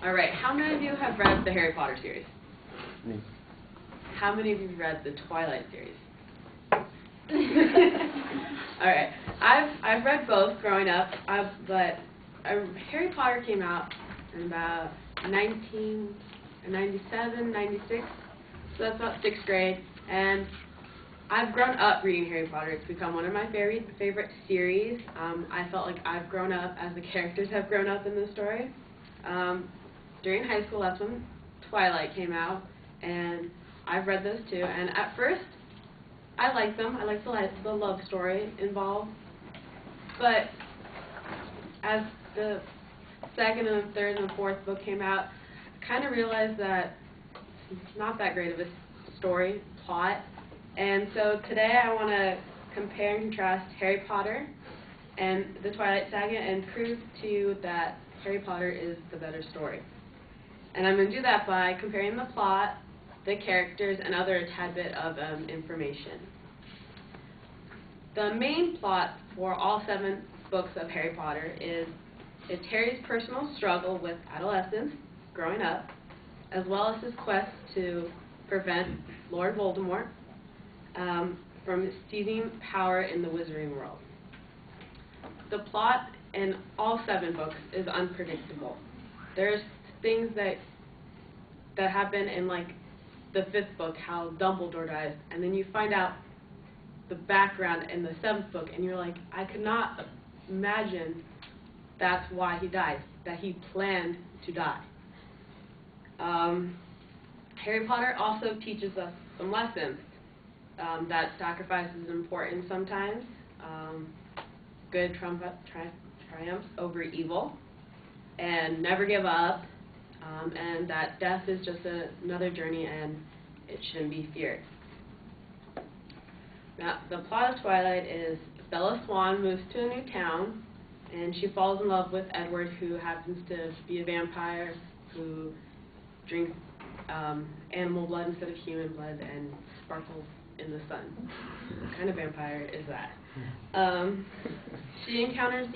All right, how many of you have read the Harry Potter series? Me. How many of you have read the Twilight series? All right, I've read both growing up, but Harry Potter came out in about 1997, 96, so that's about 6th grade, and I've grown up reading Harry Potter. It's become one of my favorite series. I felt like I've grown up as the characters have grown up in the story. During high school, that's when Twilight came out, and I've read those too, and at first, I liked them. I liked the love story involved, but as the second and third and fourth book came out, I kind of realized that it's not that great of a story plot. And so today I want to compare and contrast Harry Potter and the Twilight Saga and prove to you that Harry Potter is the better story. And I'm going to do that by comparing the plot, the characters, and other tad bit of information. The main plot for all 7 books of Harry Potter is it's Harry's personal struggle with adolescence, growing up, as well as his quest to prevent Lord Voldemort from seizing power in the wizarding world. The plot in all 7 books is unpredictable. There's things that happen in like the 5th book, how Dumbledore dies, and then you find out the background in the 7th book, and you're like, I could not imagine that's why he died, that he planned to die. Harry Potter also teaches us some lessons. That sacrifice is important sometimes. Good triumphs over evil, and never give up, and that death is just another journey and it shouldn't be feared. Now, the plot of Twilight is Bella Swan moves to a new town, and she falls in love with Edward, who happens to be a vampire who drinks animal blood instead of human blood and sparkles in the sun. What kind of vampire is that? She encounters,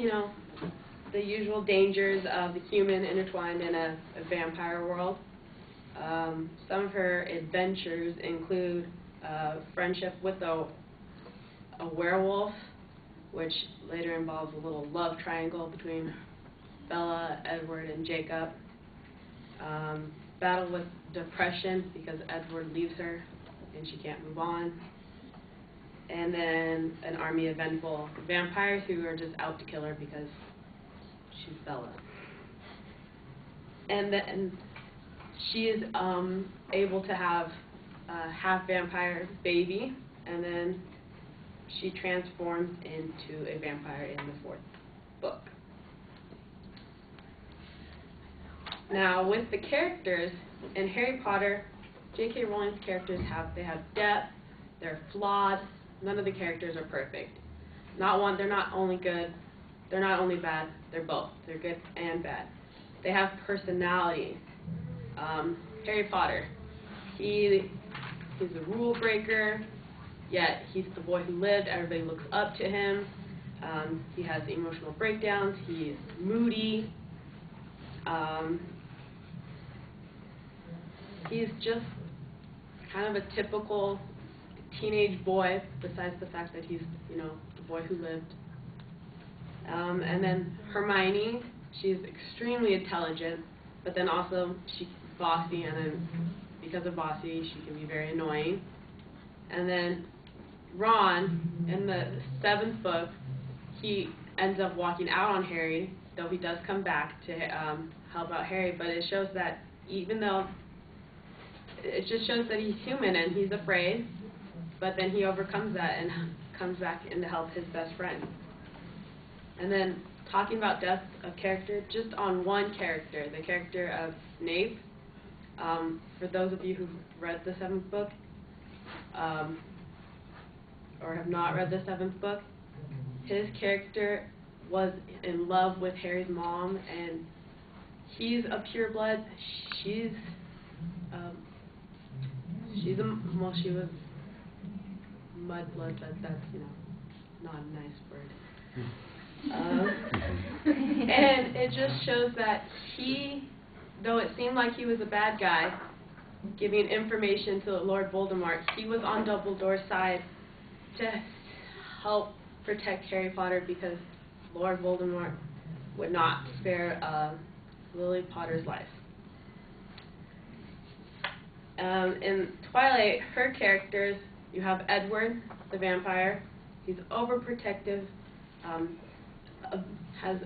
the usual dangers of the human intertwined in a vampire world. Some of her adventures include friendship with a werewolf, which later involves a little love triangle between Bella, Edward, and Jacob. Battle with depression because Edward leaves her and she can't move on. And then an army of vengeful vampires who are just out to kill her because she's Bella. And then she is able to have a half-vampire baby, and then she transforms into a vampire in the 4th book. Now, with the characters in Harry Potter, J.K. Rowling's characters have depth, they're flawed, none of the characters are perfect. They're not only good, they're not only bad, they're both. They're good and bad. They have personality. Harry Potter, he's a rule breaker, yet he's the boy who lived, everybody looks up to him. He has emotional breakdowns, he's moody. He's just kind of a typical teenage boy, besides the fact that he's, the boy who lived. And then Hermione, she's extremely intelligent, but then also she's bossy, and then because of bossy, she can be very annoying. And then Ron, in the 7th book, he ends up walking out on Harry, though he does come back to help out Harry, but it shows that it just shows that he's human and he's afraid, but then he overcomes that and comes back in to help his best friend. And then talking about depth of character, just on one character, the character of Snape. For those of you who've read the 7th book, or have not read the 7th book, his character was in love with Harry's mom, and he's a pureblood. She was mudblood, but that's, not a nice word. And it just shows that he though it seemed like he was a bad guy, giving information to Lord Voldemort, he was on Dumbledore's side to help protect Harry Potter because Lord Voldemort would not spare Lily Potter's life. In Twilight, her characters, you have Edward, the vampire. He's overprotective, has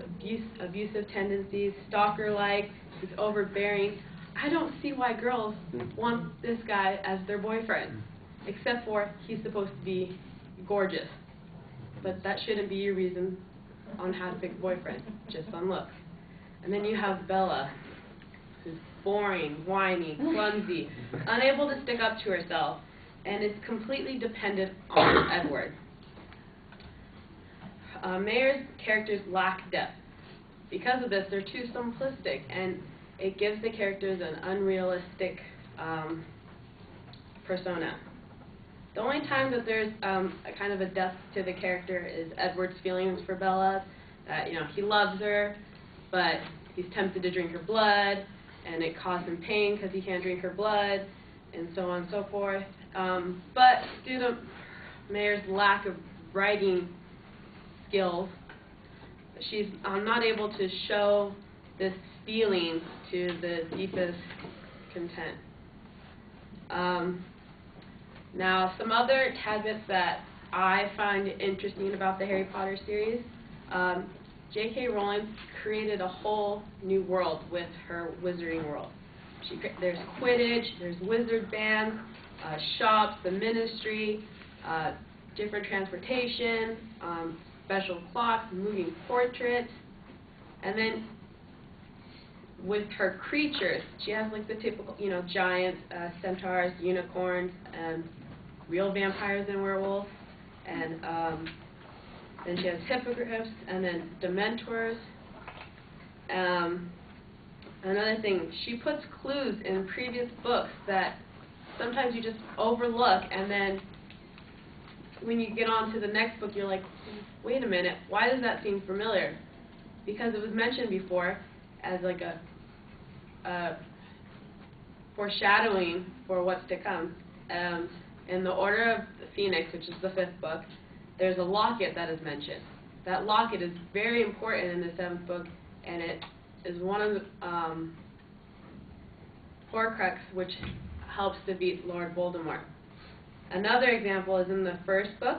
abusive tendencies, stalker-like, he's overbearing. I don't see why girls want this guy as their boyfriend, except for he's supposed to be gorgeous. But that shouldn't be your reason on how to pick a boyfriend, just on looks. And then you have Bella, who's boring, whiny, clumsy, unable to stick up to herself, and is completely dependent on Edward. Mayer's characters lack depth. Because of this, they're too simplistic, and it gives the characters an unrealistic persona. The only time that there's a kind of a depth to the character is Edward's feelings for Bella. That, he loves her, but he's tempted to drink her blood, and it causes him pain because he can't drink her blood, and so on and so forth. But due to Mayer's lack of writing skills, she's not able to show this feeling to the deepest content. Now, some other tidbits that I find interesting about the Harry Potter series, J.K. Rowling created a whole new world with her wizarding world. There's Quidditch, there's wizard bands, shops, the ministry, different transportation, special clocks, moving portraits, and then with her creatures, she has like the typical, giants, centaurs, unicorns, and real vampires and werewolves, and then she has hippogriffs, and then dementors. Another thing, she puts clues in previous books that sometimes you just overlook, and then when you get on to the next book, you're like, wait a minute, why does that seem familiar? Because it was mentioned before as like a foreshadowing for what's to come. In the Order of the Phoenix, which is the 5th book, there's a locket that is mentioned. That locket is very important in the 7th book, and it is one of the Horcrux, which helps defeat Lord Voldemort. Another example is in the 1st book,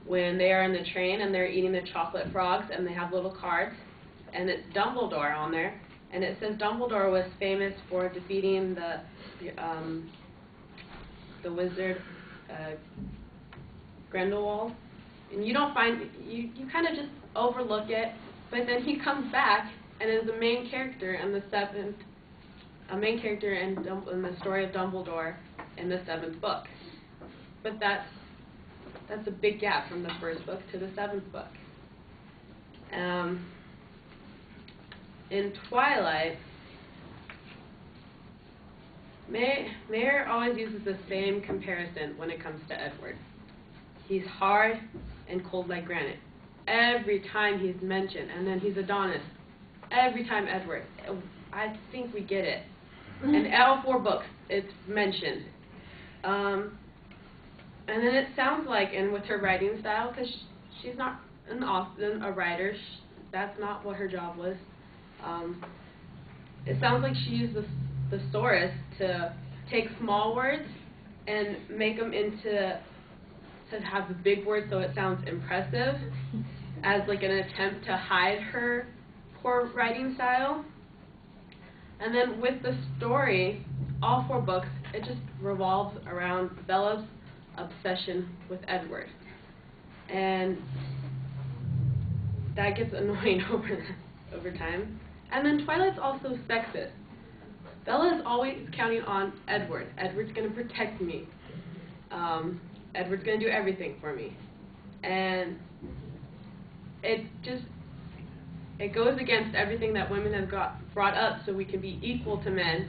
when they are in the train and they're eating the chocolate frogs and they have little cards, and it's Dumbledore on there, and it says Dumbledore was famous for defeating the wizard Grindelwald, and you don't find, you kind of just overlook it, but then he comes back and is a main character in the 7th, a main character in the story of Dumbledore in the 7th book. But that's a big gap from the 1st book to the 7th book. In Twilight, Mayer always uses the same comparison when it comes to Edward. He's hard and cold like granite. Every time he's mentioned, and then he's Adonis. Every time Edward. I think we get it. In all 4 books, it's mentioned. And then it sounds like, and with her writing style, because she's not often a writer, that's not what her job was. It sounds like she used the thesaurus to take small words and make them to have the big words so it sounds impressive, as like an attempt to hide her poor writing style. And then with the story, all 4 books, it just revolves around Bella's obsession with Edward. And that gets annoying over time. And then Twilight's also sexist. Bella is always counting on Edward. Edward's going to protect me. Edward's going to do everything for me. And it goes against everything that women have got brought up so we can be equal to men.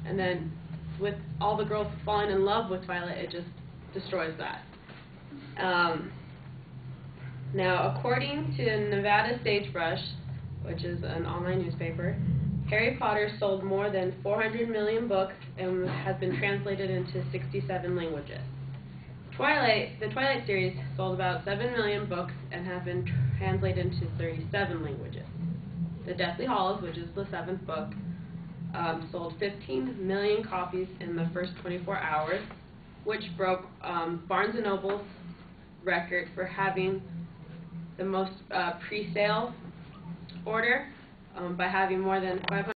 And then with all the girls falling in love with Twilight, it just destroys that. Now, according to Nevada Sagebrush, which is an online newspaper. Harry Potter sold more than 400 million books and has been translated into 67 languages. The Twilight series sold about 7 million books and have been translated into 37 languages. The Deathly Hallows, which is the 7th book, sold 15 million copies in the first 24 hours, which broke Barnes & Noble's record for having the most pre-sale order by having more than 500